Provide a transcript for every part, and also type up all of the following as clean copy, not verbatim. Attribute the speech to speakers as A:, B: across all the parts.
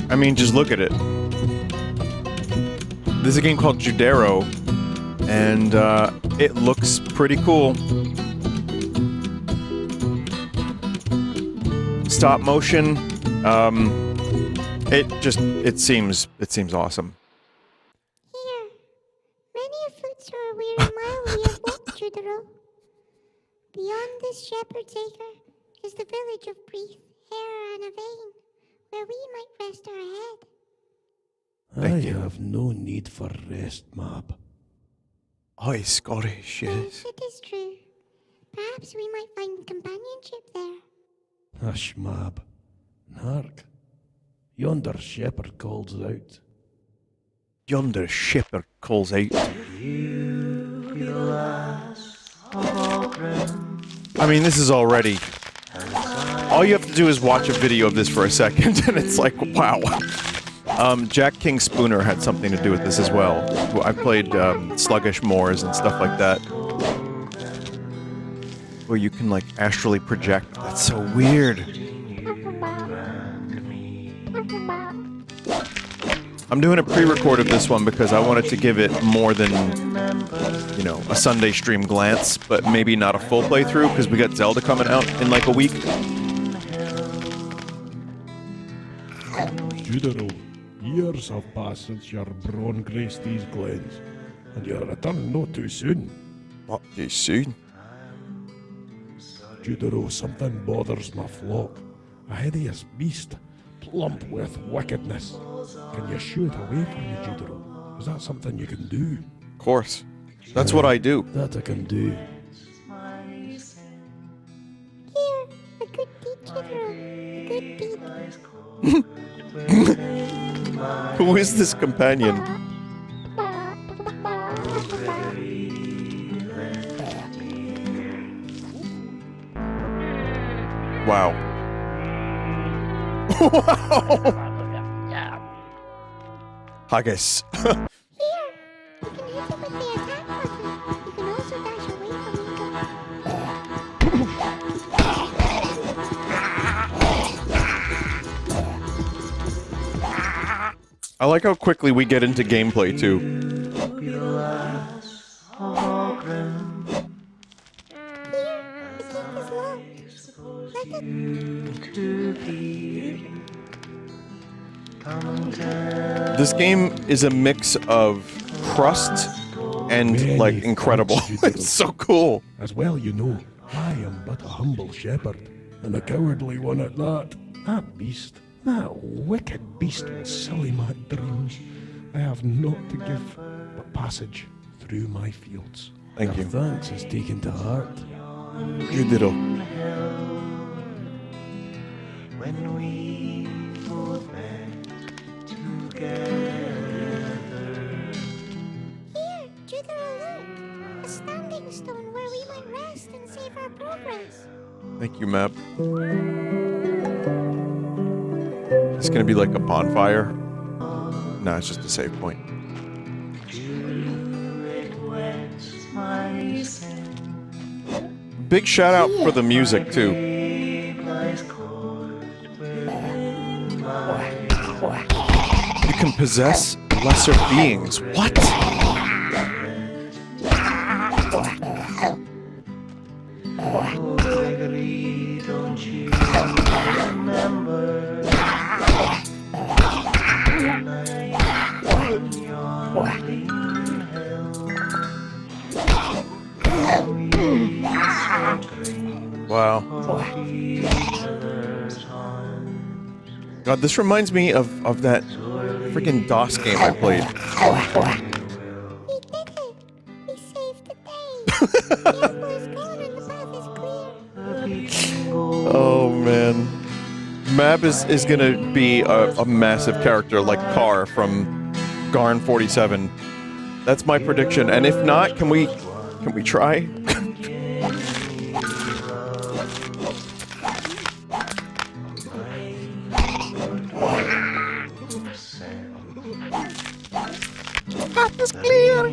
A: I mean, just look at it. This is a game called Judero, and it looks pretty cool. Stop motion. It seems awesome.
B: Here, many a footsore weary mile we have walked, Judero. Beyond this shepherd's acre is the village of Breath, Hair and Avain, where we might rest our head.
A: Thank you.
C: I have no need for rest, Mab.
A: Aye, Scottish, yes.
B: It is true. Perhaps we might find companionship there.
C: Hush, Mab. Hark. Yonder shepherd calls out.
A: Yonder shepherd calls out. I mean, this is already... All you have to do is watch a video of this for a second, and it's like, wow. Jack King Spooner had something to do with this as well. I played Sluggish Moors and stuff like that. Where you can, like, astrally project. That's so weird. I'm doing a pre-record of this one because I wanted to give it more than, you know, a Sunday stream glance, but maybe not a full playthrough because we got Zelda coming out in like a week.
C: Judero, years have passed since your brawn graced these glens, and your return no too soon.
A: Not too soon?
C: Judero, something bothers my flock. A hideous beast, plump with wickedness. Can you shoo it away from me, Judero? Is that something you can do?
A: Of course. That's what I do.
C: That I can do.
B: Here, a good deed, Judero. A good deed.
A: Who is this companion? Wow. Wow! Haggis.
B: Here, you can hit it with the attack button. You can also dash away from it.
A: I like how quickly we get into gameplay, too.
B: Here, the gate is locked. Let it...
A: This game is a mix of crust and, like, incredible. It's so cool.
C: As well you know, I am but a humble shepherd, and a cowardly one at that. That beast, that wicked beast will sully my dreams. I have naught to give but passage through my fields.
A: Thank you.
C: Thanks is taken to heart.
A: Judero.
D: When we both met together.
B: Here, Judero, look. A standing stone where we might rest and save our progress.
A: Thank you, Map. It's gonna be like a bonfire. No, it's just a save point. Big shout out for the music, too. You can possess lesser beings. What?
D: Don't you remember
A: Wow. God, this reminds me of that freaking DOS game I played.
B: We did it. We saved the day. The apple is gone and the path is clear.
A: Oh man. Mab is gonna be a massive character like Carr from Garn 47. That's my prediction. And if not, can we try? Path is clear.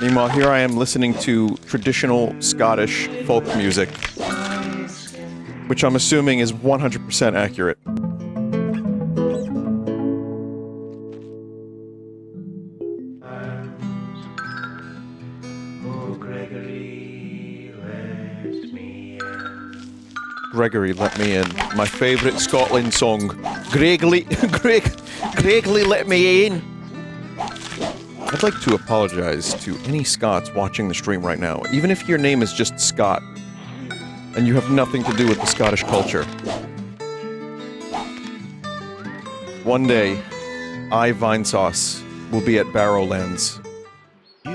A: Meanwhile, here I am listening to traditional Scottish folk music. Which I'm assuming is 100% accurate.
D: Oh, Gregory, let me in.
A: Gregory, let me in. My favourite Scotland song. Gregory, Gregory, let me in. I'd like to apologize to any Scots watching the stream right now, even if your name is just Scott, and you have nothing to do with the Scottish culture. One day, I, Vinesauce, will be at Barrowlands.
D: You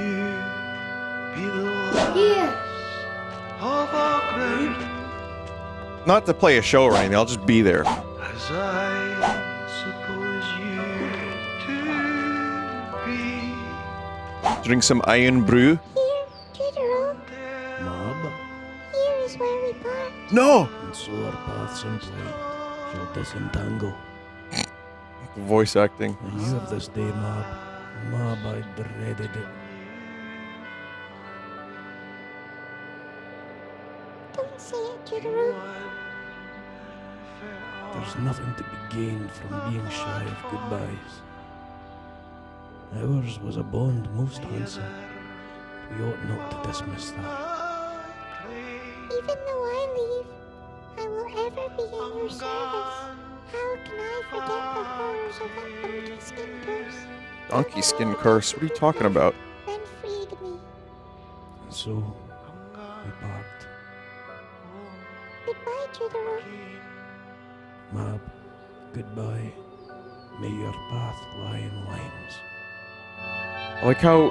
D: be the light of our great,
A: Not to play a show or anything, I'll just be there.
D: as I suppose you to be.
A: Drink some iron brew.
B: Here, Judero.
C: Mab,
B: Here is where we part.
A: No!
C: and so our paths implied shall disentangle.
A: The voice acting.
C: And you of this day, Mab. Mab, I dreaded it.
B: Don't say it, Judero.
C: There's nothing to be gained from being shy of goodbyes. Ours was a bond most handsome. We ought not to dismiss that.
B: Even though I leave, I will ever be in your service. How can I forget the horrors of that donkey skin curse?
A: Donkey skin curse? What are you talking about?
B: Then freed me.
C: And so, we part.
B: Goodbye, Judero.
C: Mab, goodbye. May your path lie in limes.
A: I like how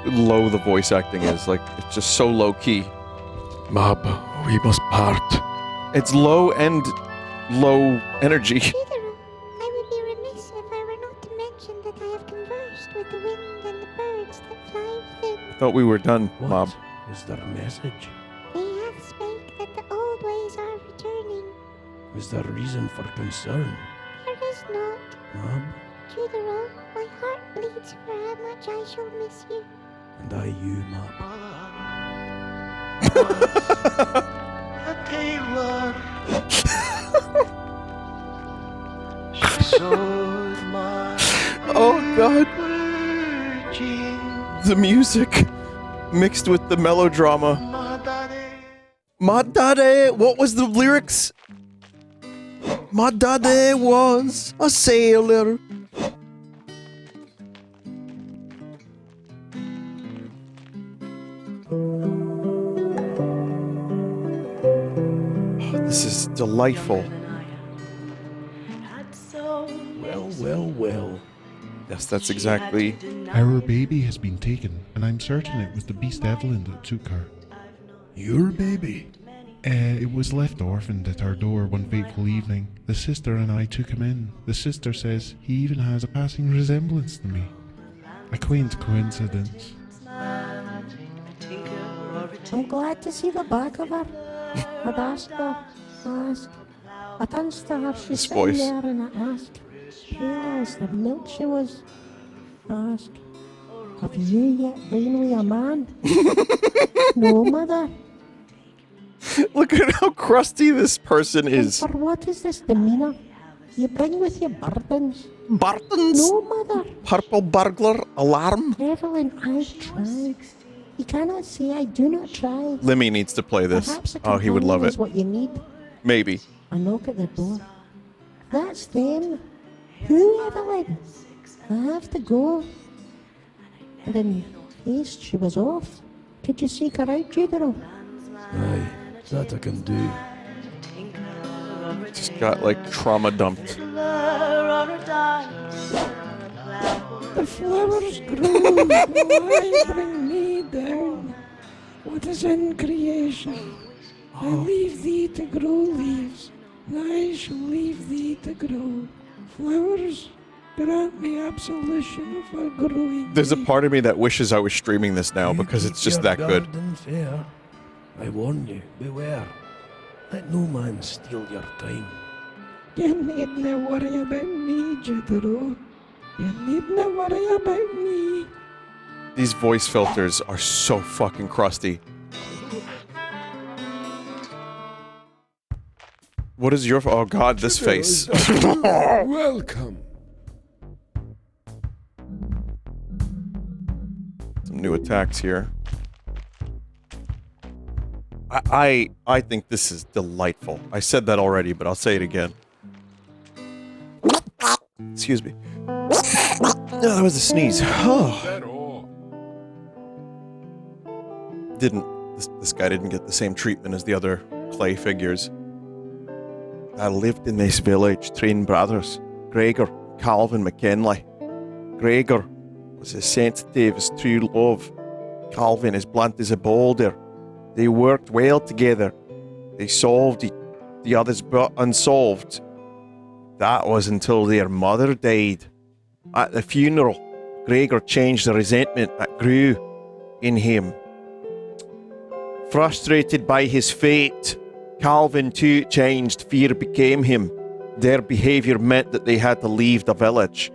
A: low the voice acting is. Like, it's just so low key.
C: Mab, we must part.
A: It's low and low energy.
B: Judero, I would be remiss if I were not to mention that I have conversed with the wind and the birds that fly within.
A: I thought we were done,
C: What
A: Mob.
C: is their message?
B: They have spake that the old ways are returning.
C: Is there reason for concern?
B: There is not.
C: Mab,
B: Judero, my heart bleeds for how much I shall miss you.
C: and I you, Mab.
D: A tailor. She sewed my
A: Oh god,
D: jeans.
A: the music mixed with the melodrama.
D: My daddy.
A: My daddy, what was the lyrics? My daddy was a sailor. This is delightful.
C: Well.
A: Yes, that's exactly.
E: Our baby has been taken, and I'm certain it was the beast Evelyn that took her.
C: Your baby?
E: It was left orphaned at our door one fateful evening. The sister and I took him in. The sister says he even has a passing resemblance to me. A quaint coincidence.
F: I'm glad to see the back of her. I'd ask her, I danced to her, she's
A: This
F: sitting
A: voice.
F: there and I asked, pale as the milk she was. I asked, have you yet been with a man? No, mother.
A: Look at how crusty this person
F: And
A: is.
F: for what is this demeanour? You bring with you burdens.
A: Bartons?
F: No, mother.
A: Purple burglar alarm?
F: Evelyn, I've tried. You cannot say I do not try.
A: Limmy needs to play this.
F: Perhaps a
A: Oh, he would love
F: companion
A: it.
F: is what you need.
A: Maybe.
F: I knock at the door. That's them. Who, Evelyn? I have to go. And in haste, she was off. Could you seek her out, Judero?
C: Aye, that I can do.
A: Just got like trauma dumped.
F: The flowers grow. Why bring me down? What is in creation? I leave thee to grow leaves, and I shall leave thee to grow. Flowers, grant me absolution for growing.
A: There's a
F: thee.
A: part of me that wishes I was streaming this now
C: You
A: because it's
C: keep
A: just
C: your
A: that good.
C: garden fair. I warn you, beware. Let no man steal your time.
F: You needn't worry about me, Judero. You needn't worry about me.
A: These voice filters are so fucking crusty. What is your... Oh god, this face.
C: Welcome.
A: Some new attacks here. I think this is delightful. I said that already, but I'll say it again. Excuse me. No, that was a sneeze. This guy didn't get the same treatment as the other clay figures. I lived in this village, twin brothers, Gregor, Calvin McKinley. Gregor was as sensitive as true love. Calvin as blunt as a boulder. They worked well together. They solved the others but unsolved. That was until their mother died. At the funeral, Gregor changed the resentment that grew in him. Frustrated by his fate, Calvin too changed. Fear became him. Their behavior meant that they had to leave the village.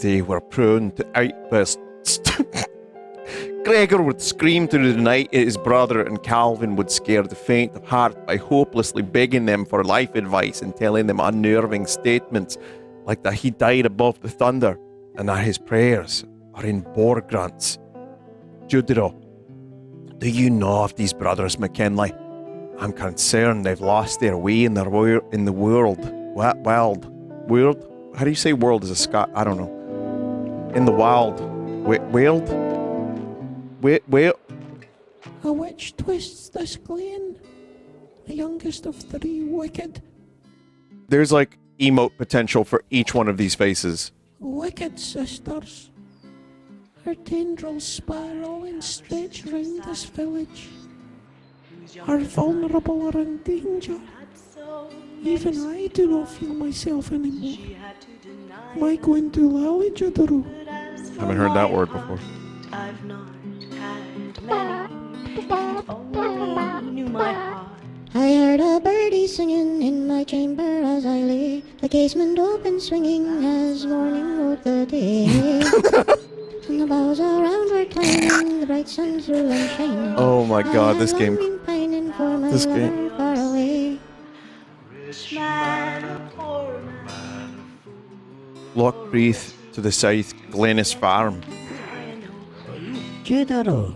A: They were prone to outbursts. Gregor would scream through the night at his brother, and Calvin would scare the faint of heart by hopelessly begging them for life advice and telling them unnerving statements like that he died above the thunder and that his prayers are in boar grunts. Judero, do you know of these brothers McKinley? I'm concerned they've lost their way in the world. World? How do you say world as a Scot? I don't know. In the wild. World? Where?
F: A witch twists this glen. The youngest of 3 wicked.
A: There's like emote potential for each one of these faces.
F: Wicked sisters. Her tendrils spiral and stretch round this village. Are vulnerable or in danger. Even I do not feel myself anymore. Am I going to lally, Judero?
A: Haven't heard that word before.
G: I've not had many. If only knew my heart.
B: I heard a birdie singing in my chamber as I lay, the casement open swinging as morning woke the day. And the boughs around were twining, the bright sun through and shining.
A: Oh my god, this
B: I
A: game.
B: had long been pining for my
A: This
B: lover
A: game.
B: far away.
G: Rich man, poor man,
A: Lockbreath to the south, Glennis Farm.
H: Judero,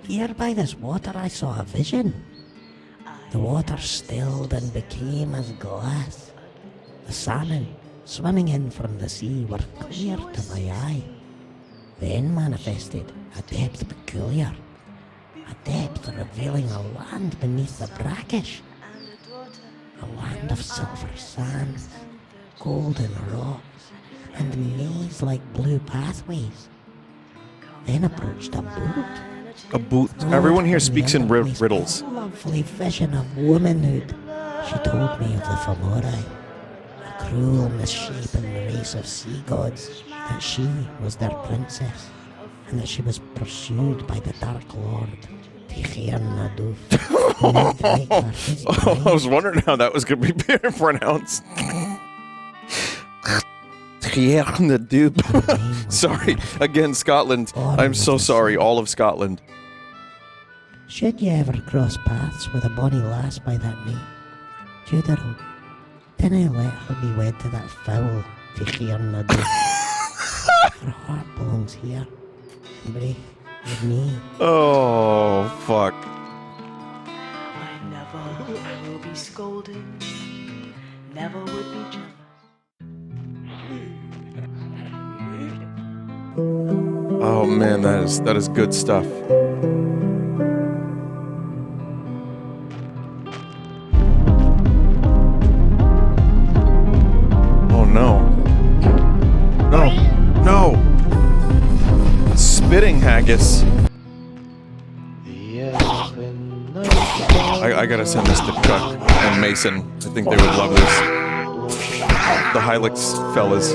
H: here by this water I saw a vision. The water stilled and became as glass. The salmon, swimming in from the sea, were clear to my eye. Then manifested a depth peculiar, a depth revealing a land beneath the brackish, a land of silver sands, golden rocks, and maze-like blue pathways. Then approached a boat.
A: A boot. Everyone here speaks in riddles.
H: A lovely vision of womanhood. She told me of the Folklore, a cruel, misshapen race of sea gods, that she was their princess, and that she was pursued by the Dark Lord, Tigernaduf.
A: I was wondering how that was going to be pronounced. Sorry, again, Scotland. I'm so sorry, all of Scotland.
H: Should you ever cross paths with a bonny lass by that name, Judero, dinna let her be wed to that foul Tigernaduf. Her heart belongs here, Brie, with me.
A: Oh, fuck.
G: I never will be scolded, never would be jealous.
A: Oh man, that is good stuff. Oh no. No. Spitting haggis. I gotta send this to Chuck and Mason. I think they would love this. The Hilux fellas.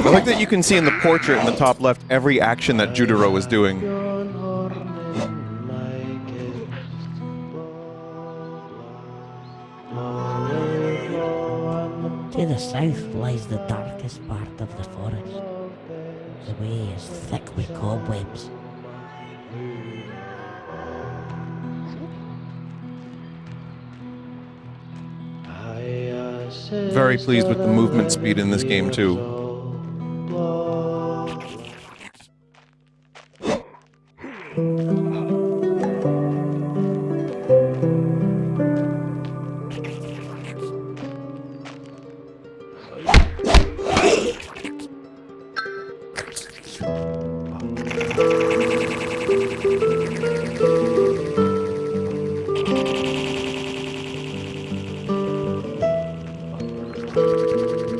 A: I like that you can see in the portrait in the top left every action that Judero is doing.
H: To the south lies the darkest part of the forest. The way is thick with cobwebs.
A: Very pleased with the movement speed in this game too.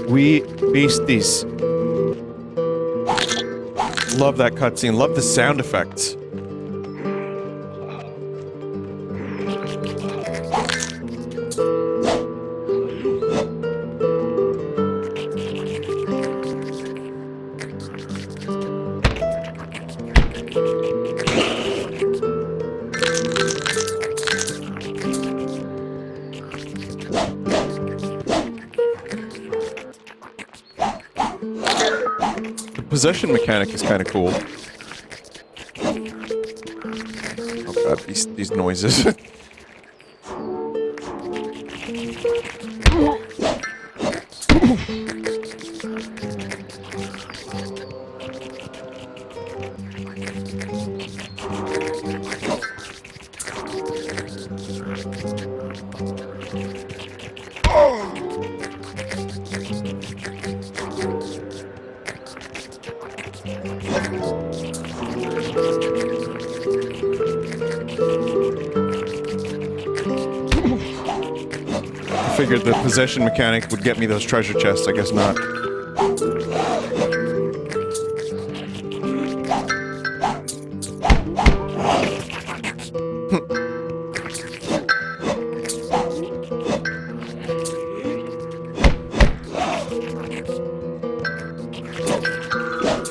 A: We beasties. Love that cutscene. Love the sound effects. Possession mechanic is kind of cool. Oh god, these noises. Figured the possession mechanic would get me those treasure chests. I guess not.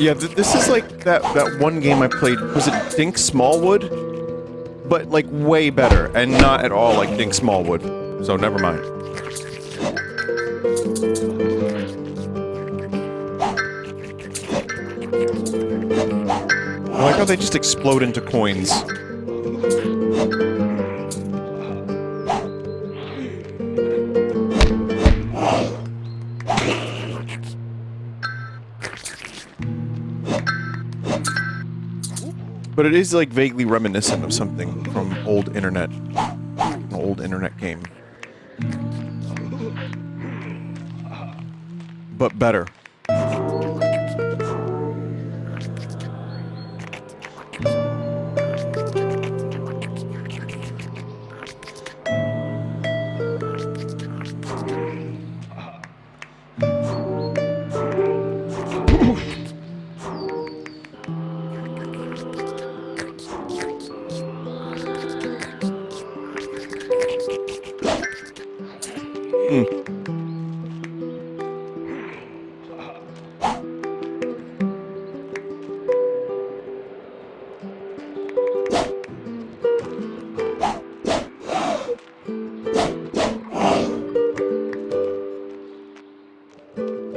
A: Yeah, this is like that one game I played. Was it Dink Smallwood? But like way better, and not at all like Dink Smallwood. So never mind. I like how they just explode into coins. But it is like vaguely reminiscent of something from old internet. An old internet game. But better.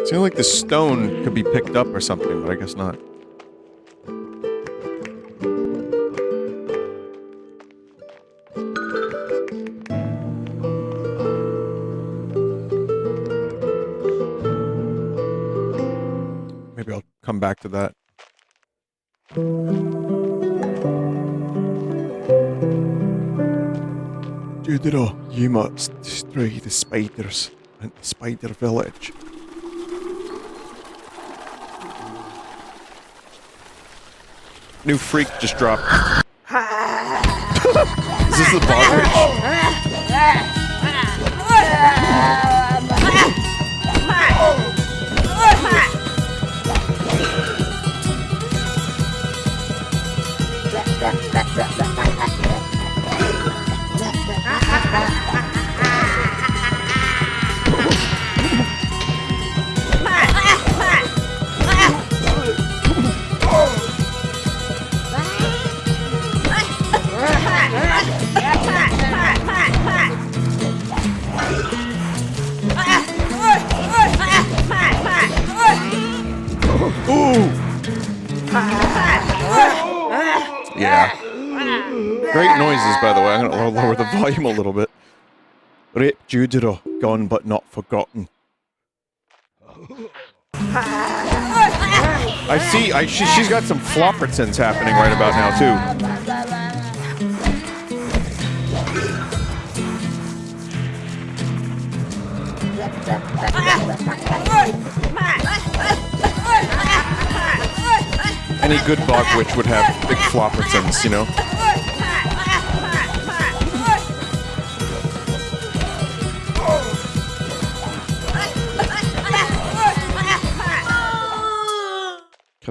A: Seems like the stone could be picked up or something, but I guess not. Maybe I'll come back to that. Judero, you must destroy the spiders and the spider village. New freak just dropped. Is this the boss Great noises, by the way. I'm gonna lower the volume a little bit. Rip Judero, gone but not forgotten. I see. She's got some floppertons happening right about now too. Any good bog witch would have big floppertons, you know.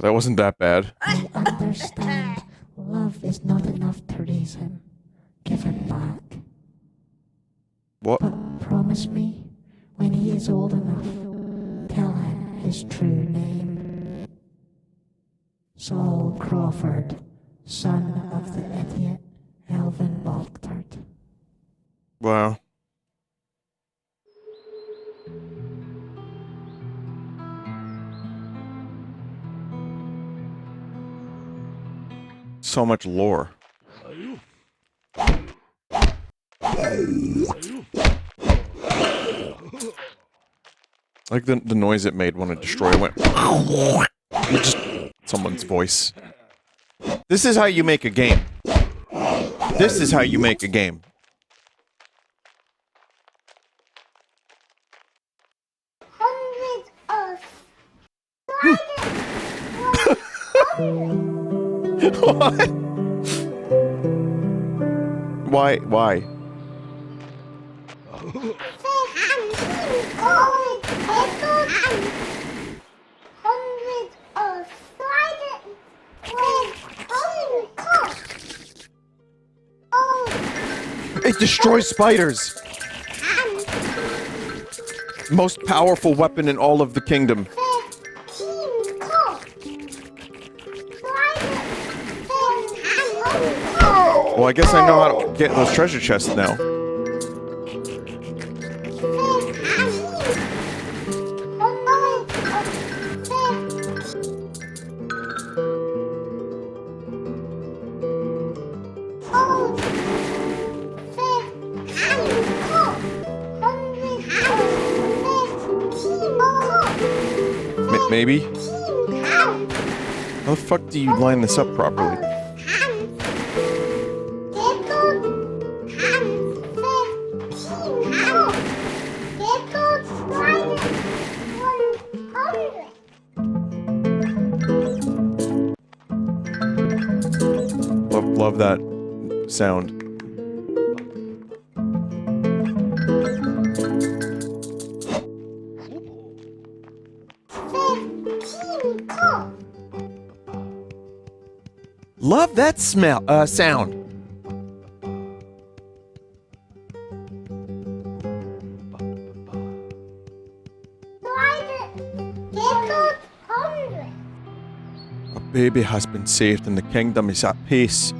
A: That wasn't that bad.
H: I understand. Love is not enough to raise him. Give him back.
A: What?
H: But promise me, when he is old enough, tell him his true name. Saul Crawford, son of the idiot Elvin Balktard.
A: Wow. So much lore. Like the noise it made when it destroyed. It went. Just someone's voice. This is how you make a game. This is how you make a game.
B: Hundreds of
A: What? Why? It destroys spiders! Most powerful weapon in all of the kingdom. Well, I guess I know how to get those treasure chests now. Maybe? How the fuck do you line this up properly? Love that sound. Love that sound. A baby has been saved and the kingdom is at peace.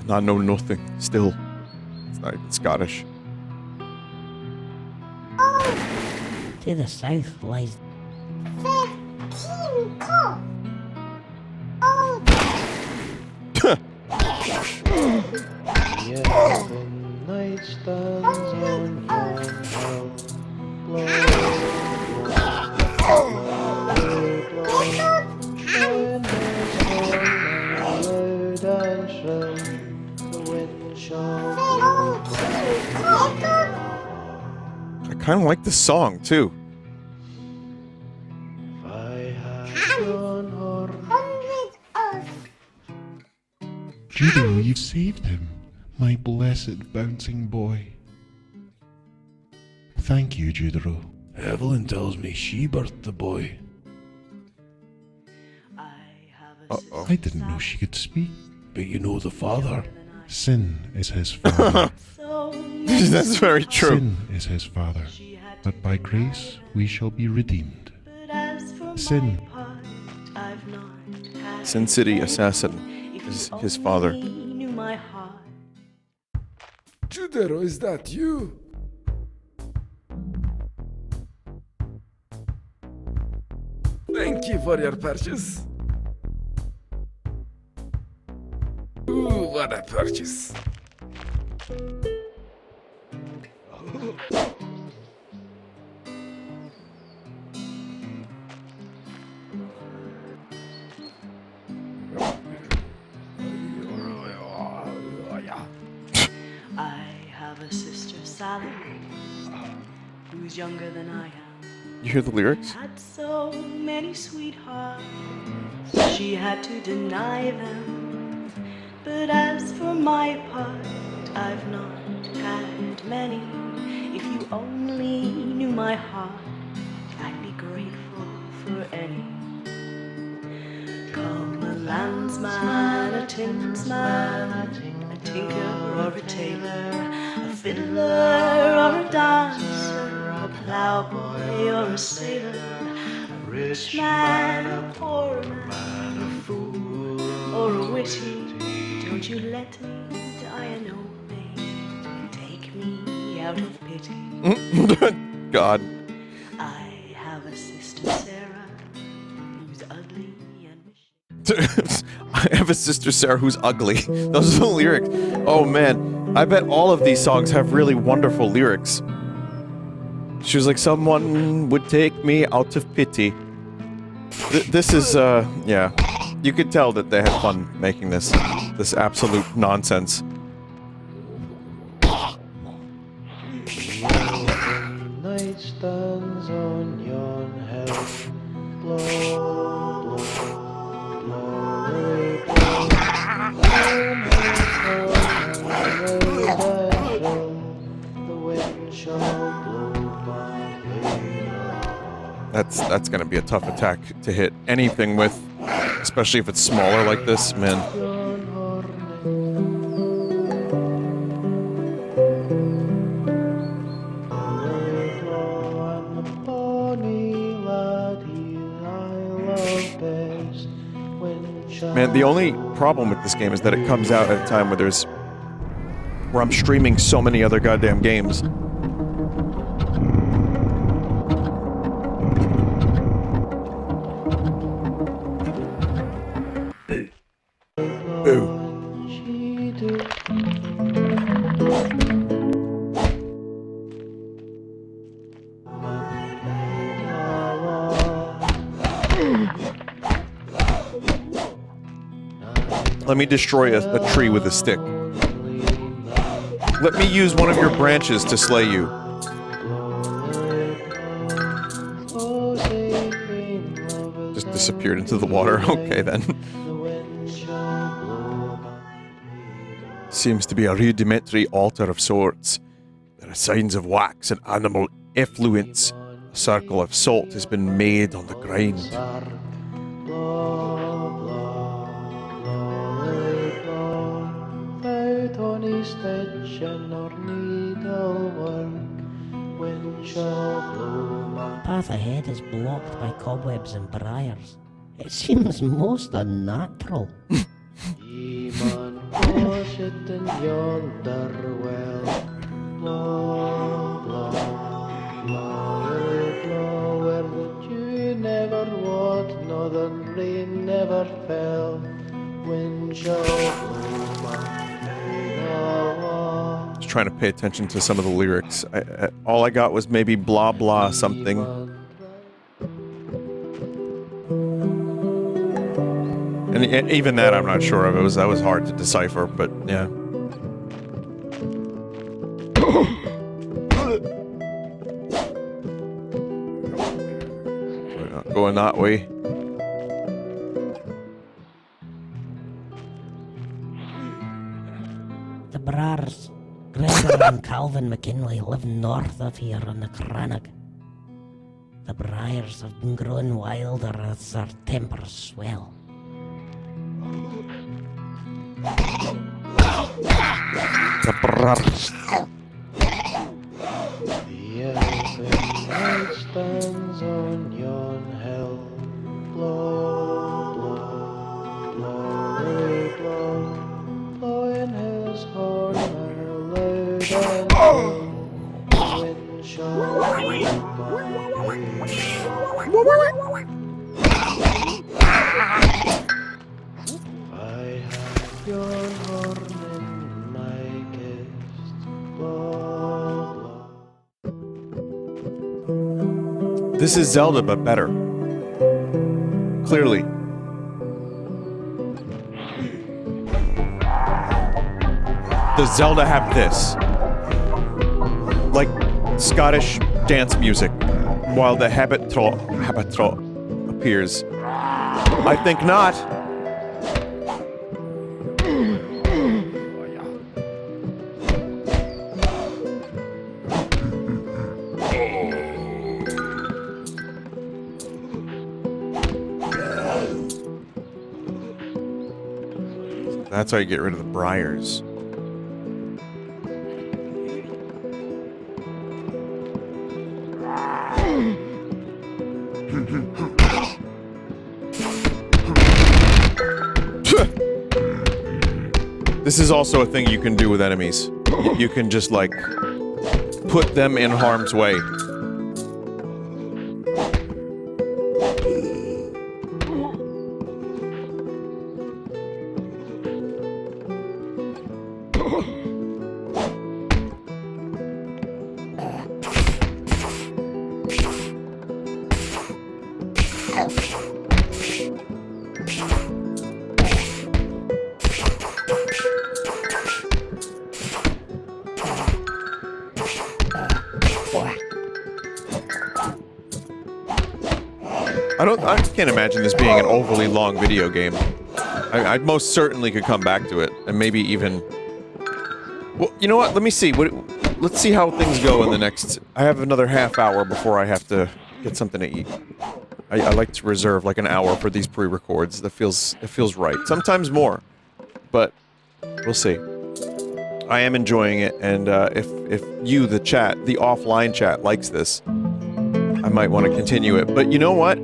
A: And I know nothing, still. It's not even Scottish.
H: To the south lies
D: Night stands on yon hill, loud and shrill, the wind shall
A: I kind of like the song, too.
D: if I had one horn.
E: Judero, you've saved him, my blessed bouncing boy. Thank you, Judero.
C: Evelyn tells me she birthed the boy.
A: Uh-oh.
E: I didn't know she could speak.
C: But you know the father.
E: Sin is his father.
A: That's very true.
E: Sin is his father. But by grace we shall be redeemed. Sin.
A: Sin City Assassin is his father.
C: Judero, is that you? Thank you for your purchase.
I: what a purchase.
G: I have a sister, Sally, who's younger than I am.
A: You hear the lyrics?
G: Had so many sweethearts, she had to deny them. But as for my part, I've not had many. If you only knew my heart, I'd be grateful for any. Call a landsman, a tinsman, a tinker or a tailor, a fiddler or a dancer, a plowboy or a sailor, a rich man, a poor man, a fool or a witty. Don't you let me die an old maid. Take me out of pity.
A: God.
G: I have a sister, Sarah, who's ugly and
A: I have a sister, Sarah, who's ugly. Those are the lyrics. Oh, man. I bet all of these songs have really wonderful lyrics. She was like, someone would take me out of pity. This is, yeah. You could tell that they had fun making this absolute nonsense.
D: Night stands on yon hill. Blow, blow, blow, the wind shall blow my
A: That's gonna be a tough attack to hit anything with, especially if it's smaller like this, man. Man, the only problem with this game is that it comes out at a time where I'm streaming so many other goddamn games. Boo. Let me destroy a tree with a stick. Let me use one of your branches to slay you. Just disappeared into the water. Okay, then. Seems to be a rudimentary altar of sorts. There are signs of wax and animal effluence. A circle of salt has been made on the ground.
H: Path ahead is blocked by cobwebs and briars. It seems most unnatural.
D: Ye man wash it in yonder well. Blow, blow, blow, blow, where the dew never wot, nor the rain never fell. Wind shall blow my
A: Just trying to pay attention to some of the lyrics. All I got was maybe blah blah something. And even that I'm not sure of. That was hard to decipher, but yeah. We're not going that way.
H: The Brars, Gregor and Calvin McKinley live north of here on the Crannog. The briars have been growing wilder as their tempers swell.
A: The Brars.
D: The elfin night stands on yon hill. Blow, blow, blow, blow, blowing his horn loud and low. The wind shall blow my I have your horn in my guest. Blow, blow.
A: This is Zelda, but better. Clearly. Does Zelda have this? Like Scottish dance music while the habitro appears? I think not. That's how you get rid of the briars. This is also a thing you can do with enemies. You can just, like, put them in harm's way. I can't imagine this being an overly long video game. I most certainly could come back to it, and maybe even... Well, you know what? Let me see. Let's see how things go in the next... I have another half hour before I have to get something to eat. I like to reserve like an hour for these pre-records. It feels right. Sometimes more, but we'll see. I am enjoying it, and if you, the chat, the offline chat, likes this, I might want to continue it. But you know what?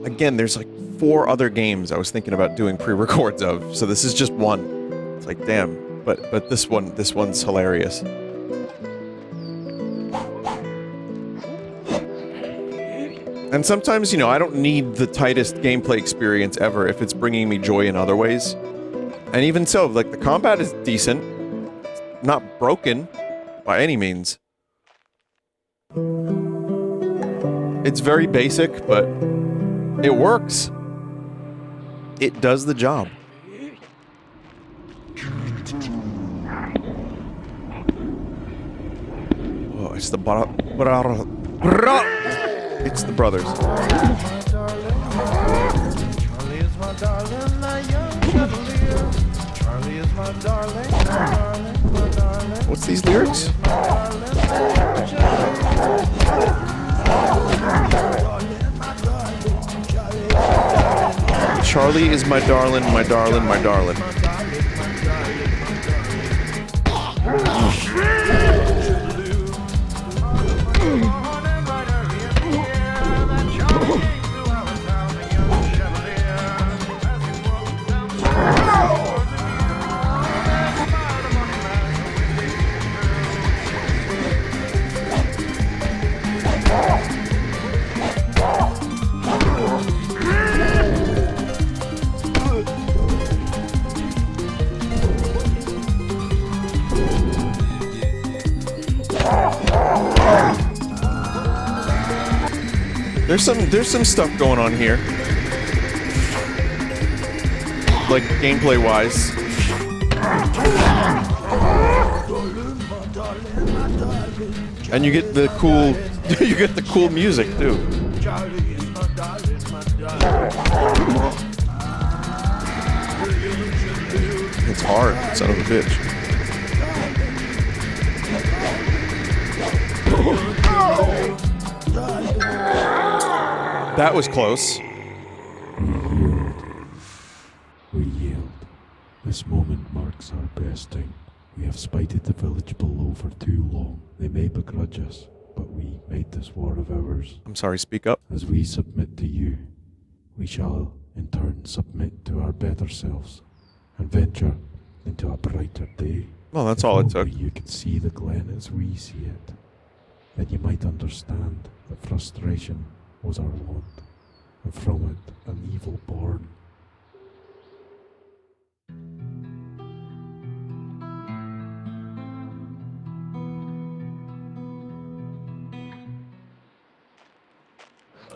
A: Again, there's like 4 other games I was thinking about doing pre-records of, so this is just one. It's like, damn, but this one's hilarious. And sometimes, you know, I don't need the tightest gameplay experience ever if it's bringing me joy in other ways. And even so, like, the combat is decent. It's not broken by any means. It's very basic, but it works. It does the job. Oh, it's the it's the brothers. What's these lyrics? Charlie is my darling, my darling, my darling. There's some stuff going on here. Like gameplay wise. And you get the cool music too. It's hard, son of a bitch. That was close.
C: We yield. This moment marks our besting. We have spited the village below for too long. They may begrudge us, but we made this war of ours.
A: I'm sorry, speak up.
C: As we submit to you, we shall in turn submit to our better selves and venture into a brighter day.
A: Well, that's all it took.
C: You could see the glen as we see it. Then you might understand that frustration was our want, and from it an evil born.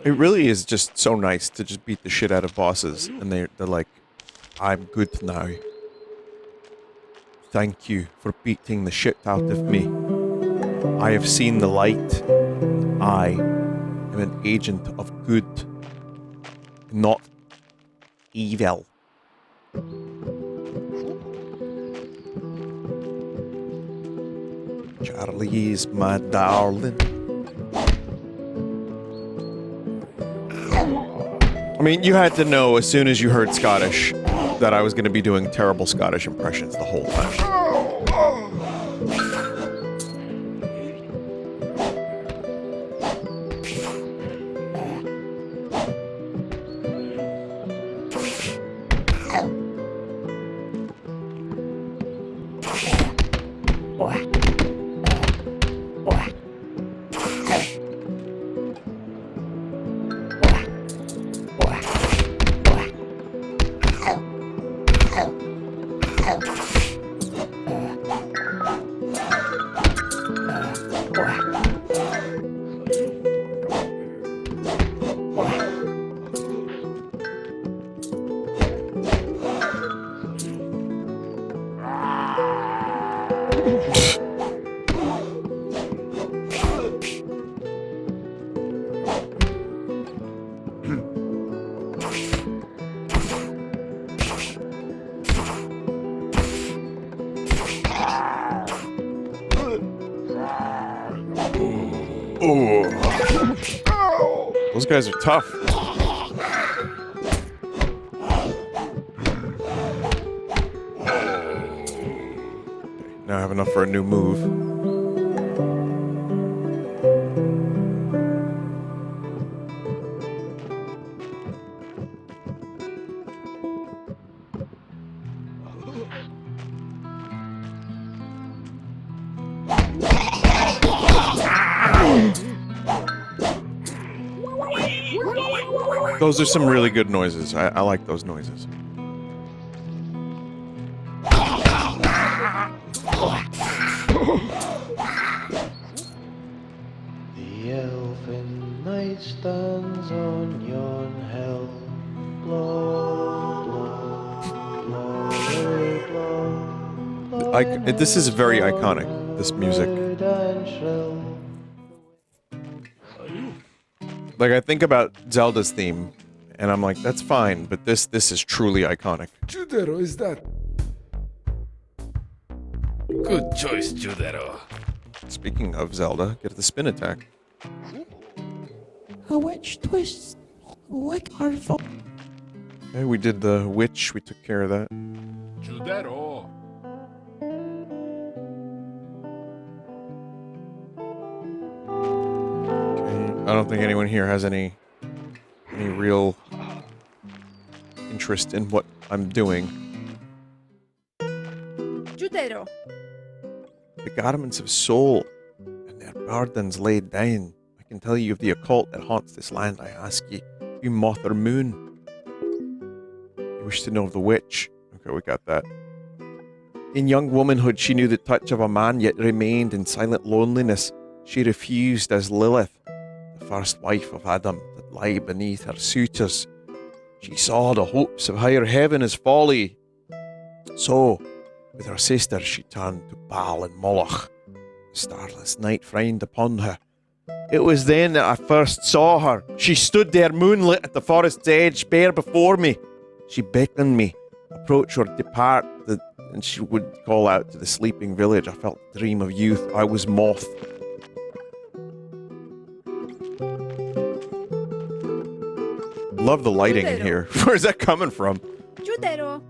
A: It really is just so nice to just beat the shit out of bosses, and they're like, I'm good now. Thank you for beating the shit out of me. I have seen the light. I am an agent of good, not evil. Charlie's my darling. I mean, you had to know as soon as you heard Scottish that I was going to be doing terrible Scottish impressions the whole time. Those guys are tough. Now I have enough for a new move. Those are some really good noises. I like those noises.
D: The elfin night stands on yon hill. Blow, blow, blow, blow.
A: This is very iconic, this music. Like, I think about Zelda's theme, and I'm like, that's fine, but this is truly iconic.
C: Judero, is that? Good choice, Judero.
A: Speaking of Zelda, get the spin attack.
F: A witch twist. Like our fault.
A: Okay, we did the witch, we took care of that.
C: Judero.
A: I don't think anyone here has any real interest in what I'm doing.
I: Judero.
A: The garments of soul and their burdens laid down. I can tell you of the occult that haunts this land, I ask ye. You moth or moon? You wish to know of the witch? Okay, we got that. In young womanhood, she knew the touch of a man, yet remained in silent loneliness. She refused as Lilith, the first wife of Adam, that lie beneath her suitors. She saw the hopes of higher heaven as folly. So, with her sisters, she turned to Baal and Moloch. The starless night frowned upon her. It was then that I first saw her. She stood there moonlit at the forest's edge, bare before me. She beckoned me, approach or depart, and she would call out to the sleeping village. I felt the dream of youth. I was Moth. Love the lighting in here. Where's that coming from?
I: Judero.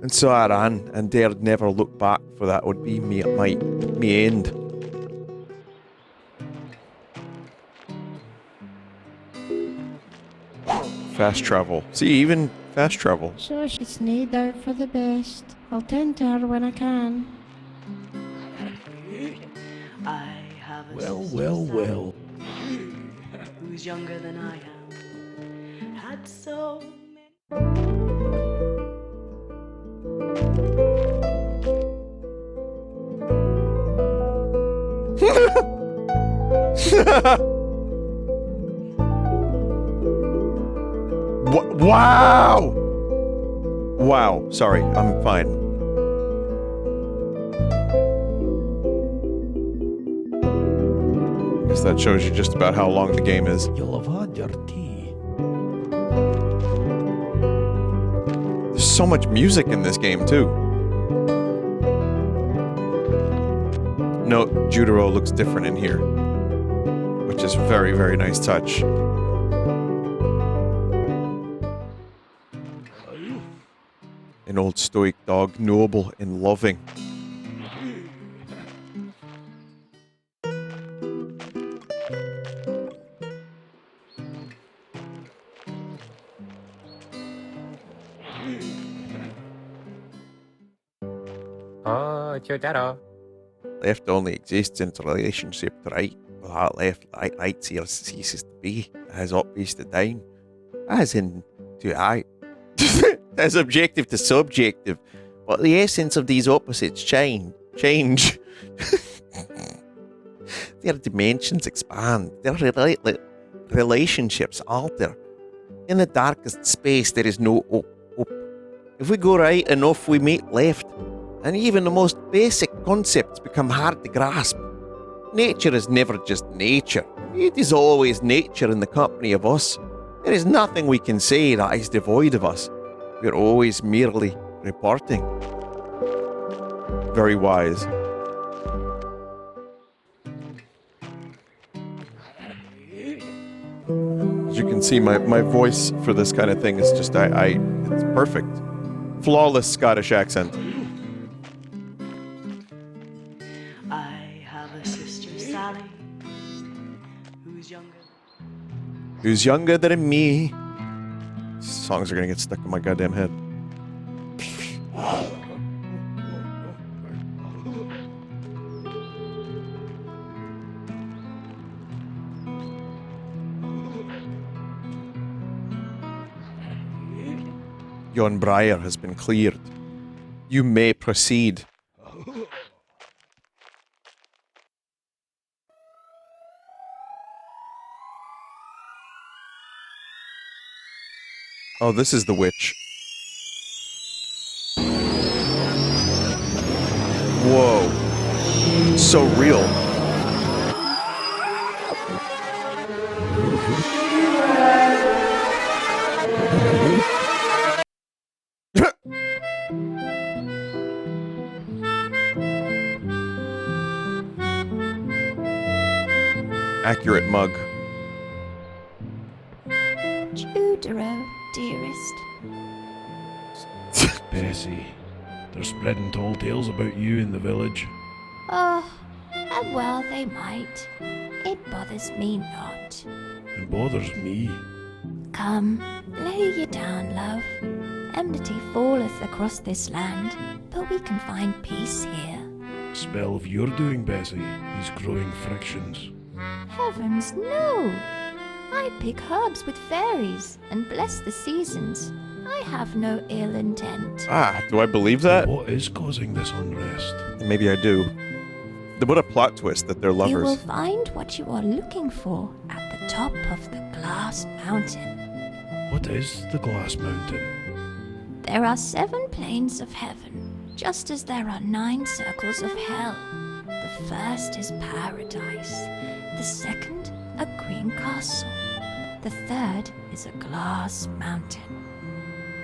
A: And so I ran and dared never look back, for that would be me end. Fast travel. See, even fast travel.
F: So it's need out for the best. I'll tend to her when I can.
G: I have a
C: Well,
G: sister
C: well, well.
G: who's younger than I am. Had so
A: Wow! Wow. Sorry, I'm fine. I guess that shows you just about how long the game is.
C: You'll have had your tea.
A: There's so much music in this game, too. No, Judero looks different in here, which is very, very nice touch. An old stoic dog, noble and loving.
J: Oh, Judero.
A: Left only exists in relationship to right. Well, that left right here ceases to be, as up is to down. As in to I. As objective to subjective. But the essence of these opposites change. Their dimensions expand. Their relationships alter. In the darkest space there is no up. If we go right enough we meet left. And even the most basic concepts become hard to grasp. Nature is never just nature. It is always nature in the company of us. There is nothing we can say that is devoid of us. We're always merely reporting. Very wise. As you can see, my voice for this kind of thing is just, it's perfect. Flawless Scottish accent.
G: I have a sister, Sally,
A: Who's younger than me. Songs are gonna get stuck in my goddamn head. Yon briar has been cleared. You may proceed. Oh, this is the witch. Whoa. It's so real. Accurate mug.
B: Judero, dearest.
C: Bessie, they're spreading tall tales about you in the village.
B: Oh, well, they might. It bothers me not.
C: It bothers me.
B: Come, lay ye down, love. Enmity falleth across this land, but we can find peace here.
C: Spell of your doing, Bessie, these growing frictions.
B: Heavens, no! I pick herbs with fairies and bless the seasons. I have no ill intent.
A: Do I believe that?
C: What is causing this unrest?
A: Maybe I do. What a plot twist that they're
B: You will
A: lovers.
B: find what you are looking for at the top of the glass mountain.
C: What is the glass mountain?
B: There are 7 planes of heaven, just as there are 9 circles of hell. The first is paradise, the second a green castle, the third is a glass mountain.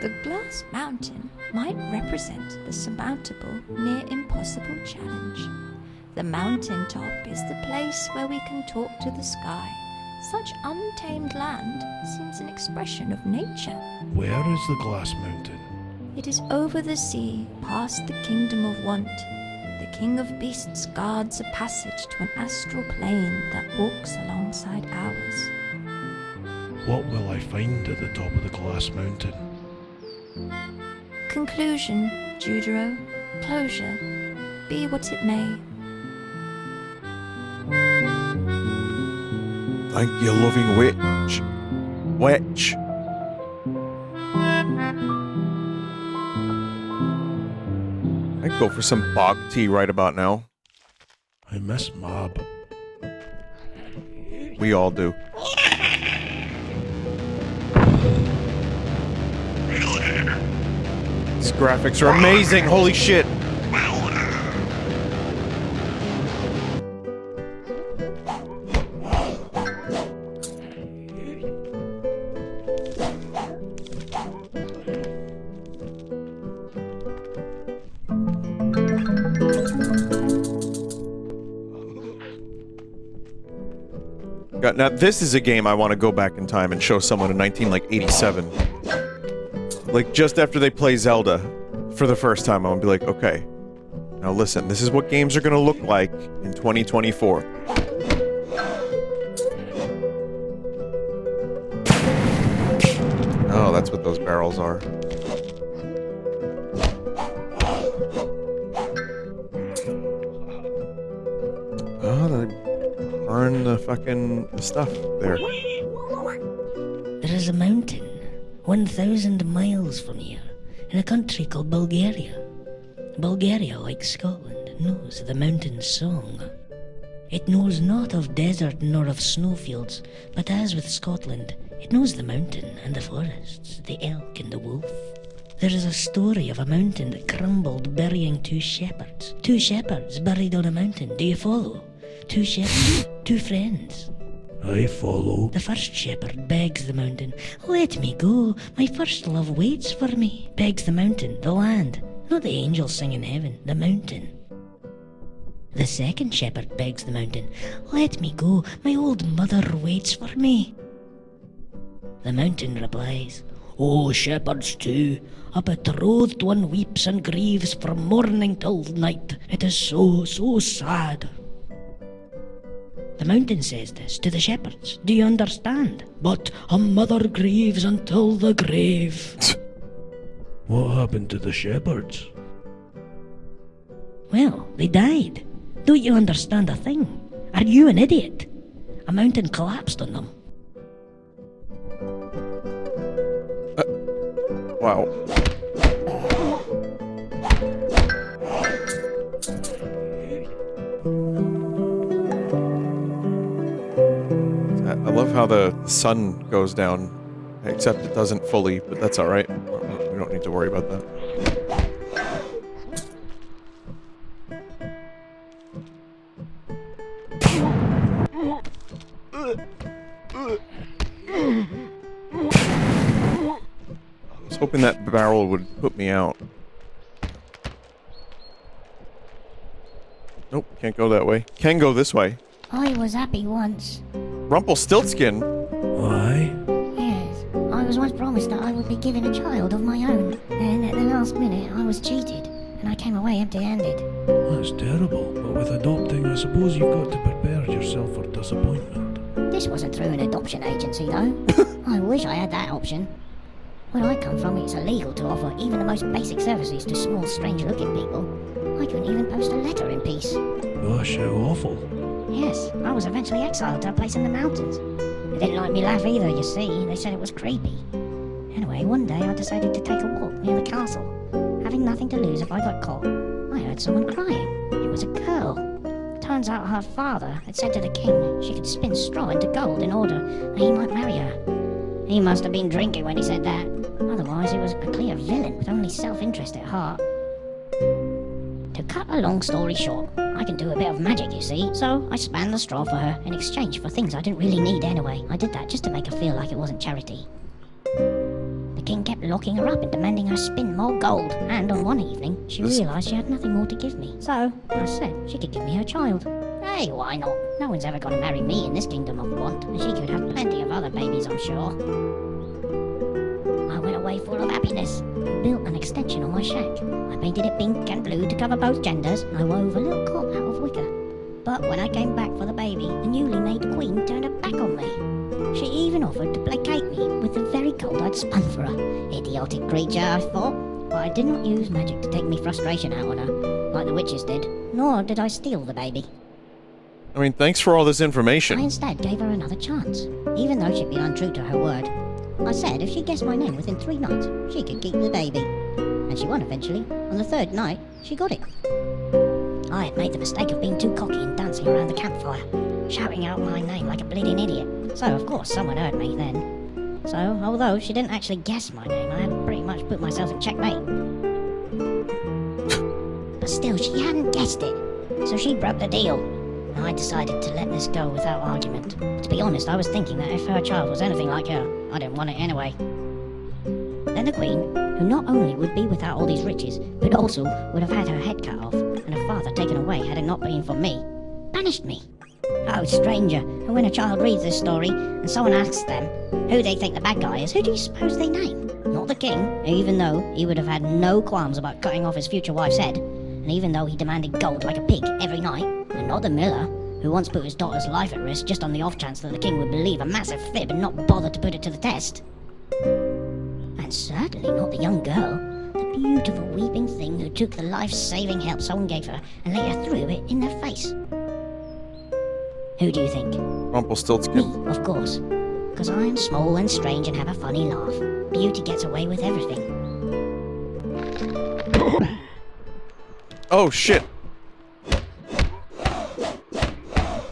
B: The glass mountain might represent the surmountable, near impossible challenge. The mountain top is the place where we can talk to the sky. Such untamed land seems an expression of nature.
C: Where is the glass mountain?
B: It is over the sea, past the kingdom of want. The king of beasts guards a passage to an astral plane that walks alongside ours.
C: What will I find at the top of the glass mountain?
B: Conclusion, Judero. Closure. Be what it may.
A: Thank you, loving witch. Witch. I'd go for some bog tea right about now.
C: I miss Mob.
A: We all do. These graphics are amazing. Holy shit. Now, this is a game I want to go back in time and show someone in 1987. Like, just after they play Zelda for the first time, I'm gonna be like, okay, now listen, this is what games are gonna look like in 2024. Oh, that's what those barrels are. Oh, they burn the fucking stuff there.
H: There is a mountain 1,000 miles from here in a country called Bulgaria. Bulgaria, like Scotland, knows the mountain's song. It knows not of desert nor of snowfields, but as with Scotland, it knows the mountain and the forests, the elk and the wolf. There is a story of a mountain that crumbled, burying two shepherds. Two shepherds buried on a mountain, do you follow? Two shepherds, two friends.
C: I follow.
H: The first shepherd begs the mountain, "Let me go, my first love waits for me." Begs the mountain, the land, not the angels sing in heaven, the mountain. The second shepherd begs the mountain, "Let me go, my old mother waits for me." The mountain replies, "O shepherds too, a betrothed one weeps and grieves from morning till night. It is so, so sad." The mountain says this to the shepherds. Do you understand? "But a mother grieves until the grave."
C: What happened to the shepherds?
H: Well, they died. Don't you understand a thing? Are you an idiot? A mountain collapsed on them.
A: Wow. I love how the sun goes down, except it doesn't fully, but that's alright. We don't need to worry about that. I was hoping that barrel would put me out. Nope, can't go that way. Can go this way.
B: I was happy once.
A: Rumpelstiltskin?
C: Why?
B: Yes, I was once promised that I would be given a child of my own. Then at the last minute I was cheated, and I came away empty-handed.
C: That's terrible. But with adopting, I suppose you've got to prepare yourself for disappointment.
B: This wasn't through an adoption agency, though. I wish I had that option. Where I come from, it's illegal to offer even the most basic services to small, strange-looking people. I couldn't even post a letter in peace.
C: Gosh, how awful.
B: Yes, I was eventually exiled to a place in the mountains. They didn't like me laugh either, you see. They said it was creepy. Anyway, one day I decided to take a walk near the castle. Having nothing to lose if I got caught, I heard someone crying. It was a girl. Turns out her father had said to the king she could spin straw into gold in order that he might marry her. He must have been drinking when he said that. Otherwise, he was a clear villain with only self-interest at heart. To cut a long story short, I can do a bit of magic, you see, so I span the straw for her in exchange for things I didn't really need anyway. I did that just to make her feel like it wasn't charity. The king kept locking her up and demanding her spin more gold, and on one evening, she realised she had nothing more to give me. So, I said she could give me her child. Hey, why not? No one's ever gonna marry me in this kingdom of want, and she could have plenty of other babies, I'm sure. I went away full of happiness and built an extension on my shack. I painted it pink and blue to cover both genders, and I wove a little cot out of wicker. But when I came back for the baby, the newly made queen turned her back on me. She even offered to placate me with the very gold I'd spun for her. Idiotic creature, I thought. But I did not use magic to take me frustration out on her, like the witches did, nor did I steal the baby.
A: I mean, thanks for all this
B: I
A: information.
B: instead gave her another chance, even though she'd been untrue to her word. I said if she guessed my name within 3 nights, she could keep the baby. And she won eventually. On the 3rd night, she got it. I had made the mistake of being too cocky and dancing around the campfire, shouting out my name like a bleeding idiot. So, of course, someone heard me then. So, although she didn't actually guess my name, I had pretty much put myself in checkmate.
K: But still, she hadn't guessed it. So she broke the deal. And I decided to let this go without argument. To be honest, I was thinking that if her child was anything like her, I didn't want it anyway. Then the Queen, who not only would be without all these riches, but also would have had her head cut off and her father taken away had it not been for me, banished me. Oh, stranger, and when a child reads this story and someone asks them who they think the bad guy is, who do you suppose they name? Not the king, even though he would have had no qualms about cutting off his future wife's head, and even though he demanded gold like a pig every night, and not the miller, who once put his daughter's life at risk just on the off chance that the king would believe a massive fib and not bother to put it to the test. And certainly not the young girl, the beautiful weeping thing who took the life-saving help someone gave her and later threw it in their face. Who do you think?
A: Rumpelstiltskin.
K: Me, of course. Because I'm small and strange and have a funny laugh. Beauty gets away with everything.
A: Oh, shit.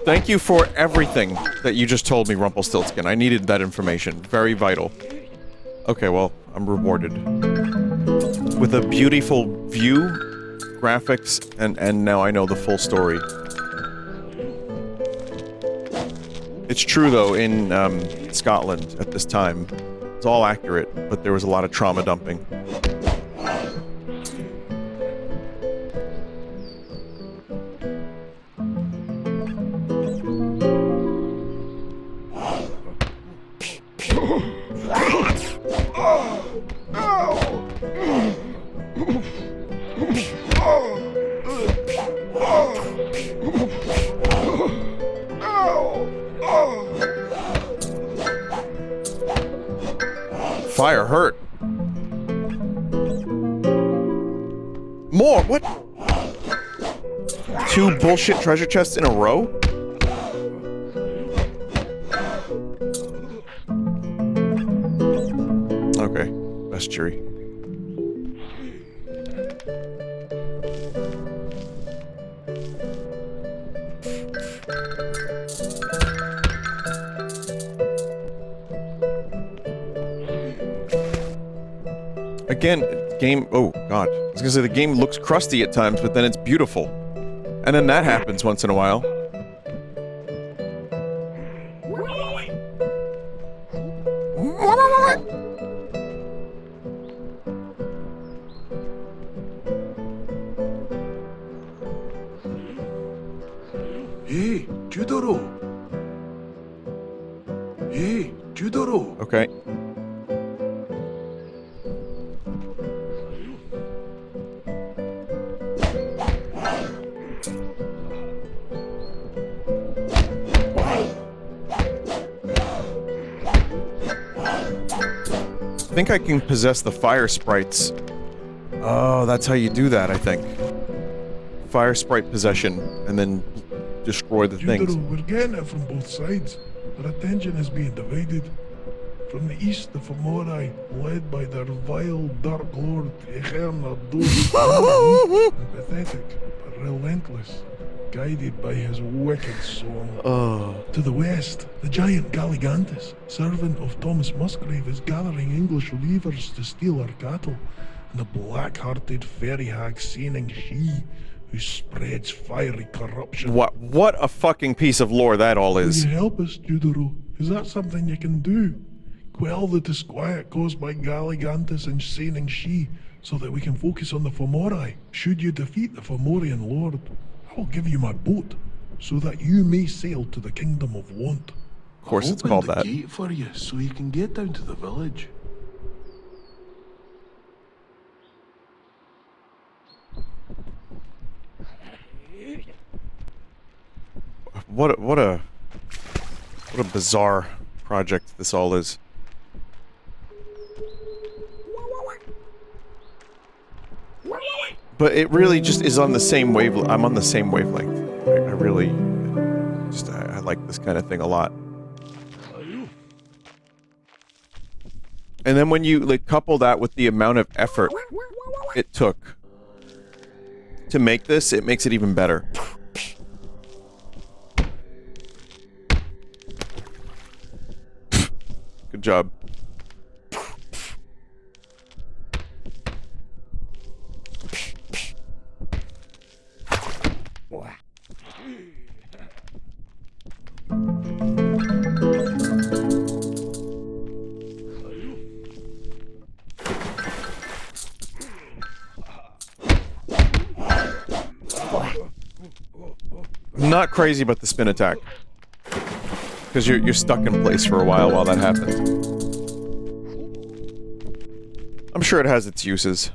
A: Thank you for everything that you just told me, Rumpelstiltskin. I needed that information. Very vital. Okay, well, I'm rewarded. With a beautiful view, graphics, and now I know the full story. It's true, though, in Scotland at this time. It's all accurate, but there was a lot of trauma dumping. Fire hurt. More? What? 2 bullshit treasure chests in a row? Okay, bestiary. Again, game... Oh, God. I was gonna say the game looks crusty at times, but then it's beautiful. And then that happens once in a while.
C: Hey, Judero! Hey, Judero!
A: Okay. I think I can possess the fire sprites. Oh, that's how you do that, I think. Fire sprite possession, and then destroy the things.
C: Judero, we're getting it from both sides. Our attention is being divided. From the east, the Fomori, led by their vile dark lord, pathetic, but relentless, guided by his wicked song. To the west, the giant Galligantus, servant of Thomas Musgrave, is gathering English relievers to steal our cattle, and the black-hearted fairy hag Saining She, who spreads fiery corruption.
A: What a fucking piece of lore that all is.
C: Will you help us, Judero? Is that something you can do? Quell the disquiet caused by Galligantus and Saining She, so that we can focus on the Fomori. Should you defeat the Fomorian lord, I will give you my boat, so that you may sail to the Kingdom of Want.
A: Of course it's called that.
C: Open the gate for you, so you can get down to the village.
A: What a bizarre project this all is. But it really just is on the same wavelength. I'm on the same wavelength. I really just I like this kind of thing a lot. And then when you like couple that with the amount of effort it took to make this, it makes it even better. Good job. not crazy about the spin attack. Because you're stuck in place for a while that happens. I'm sure it has its uses.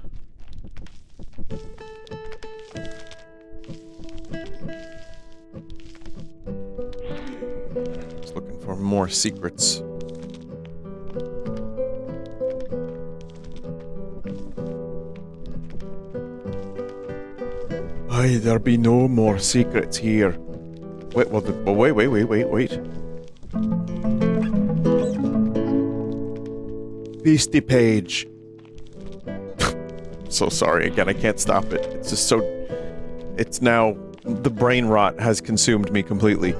A: Just looking for more secrets. Aye, there be no more secrets here. Wait, wait. Beastie page. So sorry again, I can't stop it. It's just so... It's now... The brain rot has consumed me completely.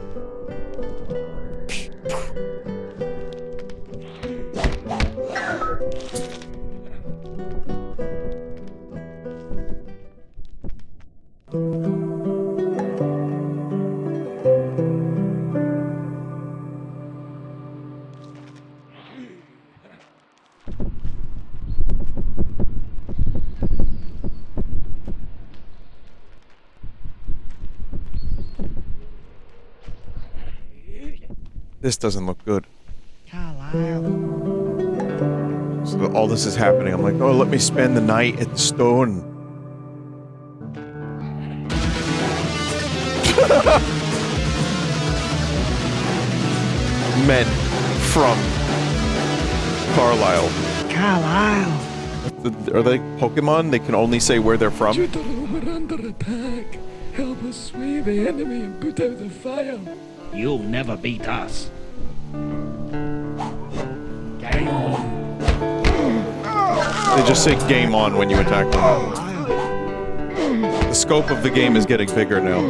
A: This doesn't look good. So all this is happening. I'm like, oh, let me spend the night at the stone. Men from Carlisle. Are they Pokemon? They can only say where they're from?
C: Judero, we're under attack. Help us sway the enemy and put out the fire.
F: You'll never beat us.
C: Game on.
A: They just say game on when you attack them. The scope of the game is getting bigger now.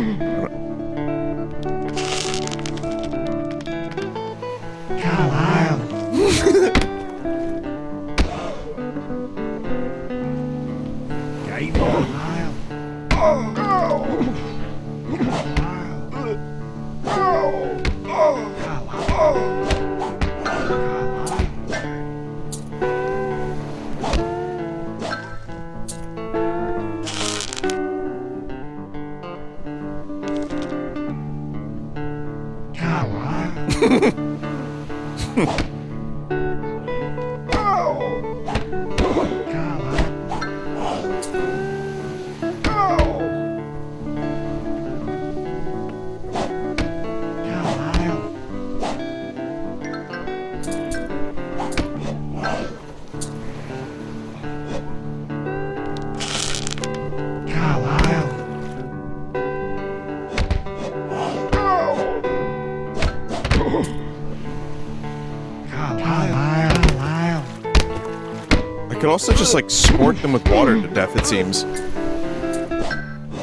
A: Also just like squirt them with water to death, it seems.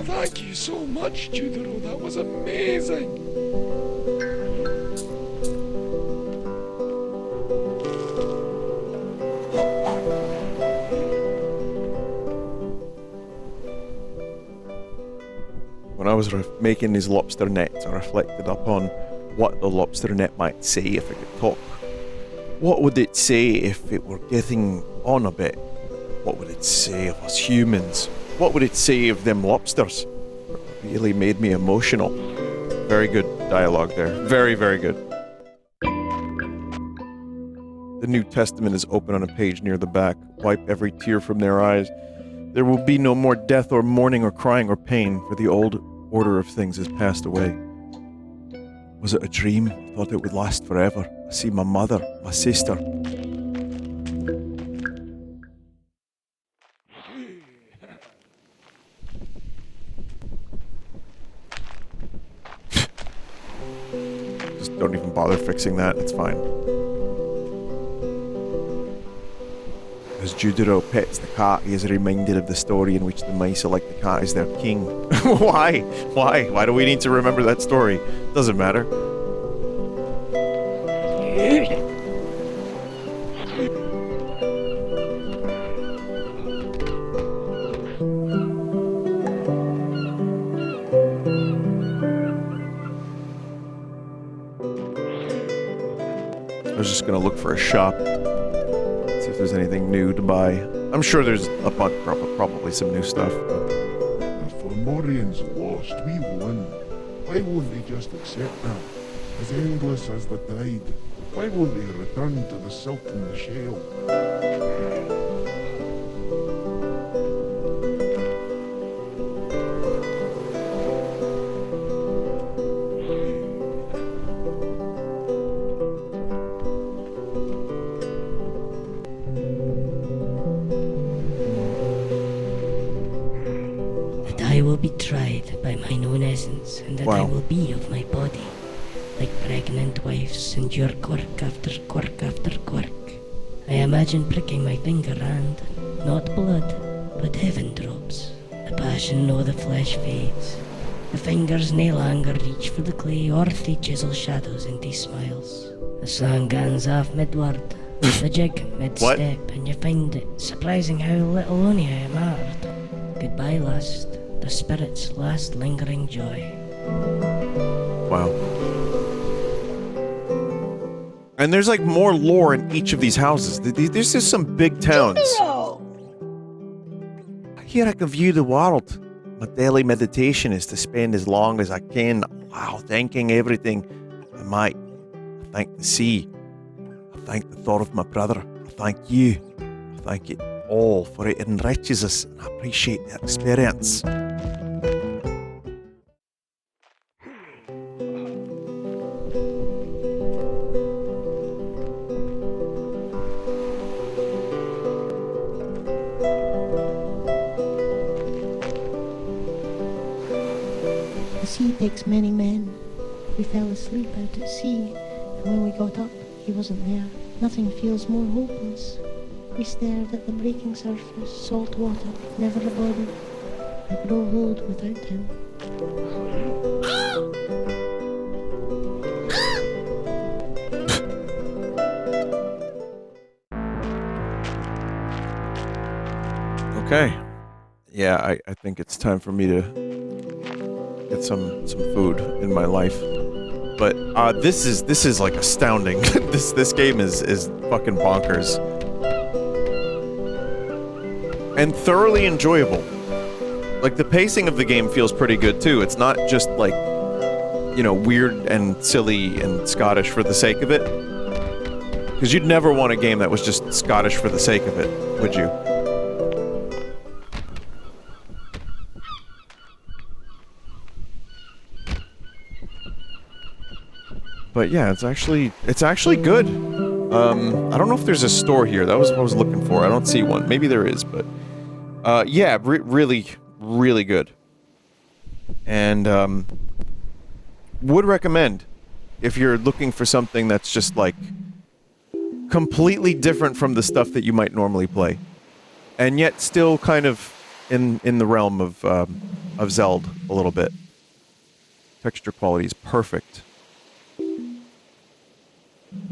C: Thank you so much, Judero. That was amazing.
A: When I was making these lobster nets, I reflected upon what the lobster net might say if it could talk. What would it say if it were getting on a bit? What would it say of us humans? What would it say of them lobsters? It really made me emotional. Very good dialogue there. Very, very good. The New Testament is open on a page near the back. Wipe every tear from their eyes. There will be no more death or mourning or crying or pain, for the old order of things has passed away. Was it a dream? I thought it would last forever. I see my mother, my sister. Just don't even bother fixing that, it's fine. As Judero pets the cat, he is reminded of the story in which the mice elect the cat as their king. Why? Why? Why do we need to remember that story? Doesn't matter. I was just gonna look for a shop. See if there's anything new to buy. I'm sure there's a bunch, probably some new stuff. But...
C: The Fomorians lost, we won. Why won't they just accept that? As endless as the tide. Why won't they return to the silk and the shell?
H: I will be tried by mine own essence, and that I will be of my body, like pregnant wives endure quirk after quirk after quirk. I imagine pricking my finger and, not blood, but heaven drops. The passion o' the flesh fades. The fingers nae longer reach for the clay, or they chisel shadows into smiles. The song gangs off mid-word, the jig mid-step, and you find it surprising how little only I am mattered. Goodbye, lust. The spirit's last lingering joy.
A: Wow. And there's like more lore in each of these houses. There's just some big towns. Here I can view the world. My daily meditation is to spend as long as I can, wow, thanking everything I might. I thank the sea. I thank the thought of my brother. I thank you. I thank it all, for it enriches us, and I appreciate the experience.
L: The sea takes many men. We fell asleep out at sea, and when we got up, he wasn't there. Nothing feels more hopeless. We stared at the breaking surface, salt water, never a body. I grow old without him.
A: Okay. Yeah, I think it's time for me to get some food in my life. But this is like astounding. this game is fucking bonkers. And thoroughly enjoyable. Like, the pacing of the game feels pretty good too. It's not just like, you know, weird and silly and Scottish for the sake of it. Because you'd never want a game that was just Scottish for the sake of it, would you? But yeah, it's actually good. I don't know if there's a store here. That was what I was looking for. I don't see one. Maybe there is, but yeah, really, really good. And would recommend if you're looking for something that's just like completely different from the stuff that you might normally play, and yet still kind of in the realm of Zelda a little bit. Texture quality is perfect.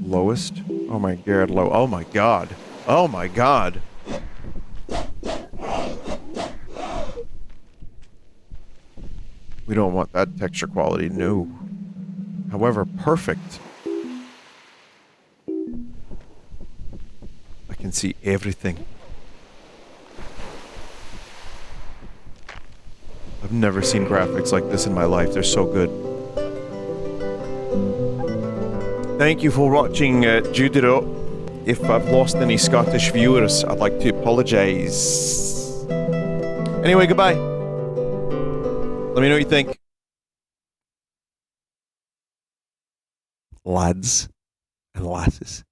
A: Lowest? Oh my god, low. Oh my god. Oh my god. We don't want that texture quality, no. However, perfect. I can see everything. I've never seen graphics like this in my life. They're so good. Thank you for watching, Judero. If I've lost any Scottish viewers, I'd like to apologise. Anyway, goodbye. Let me know what you think. Lads and lasses.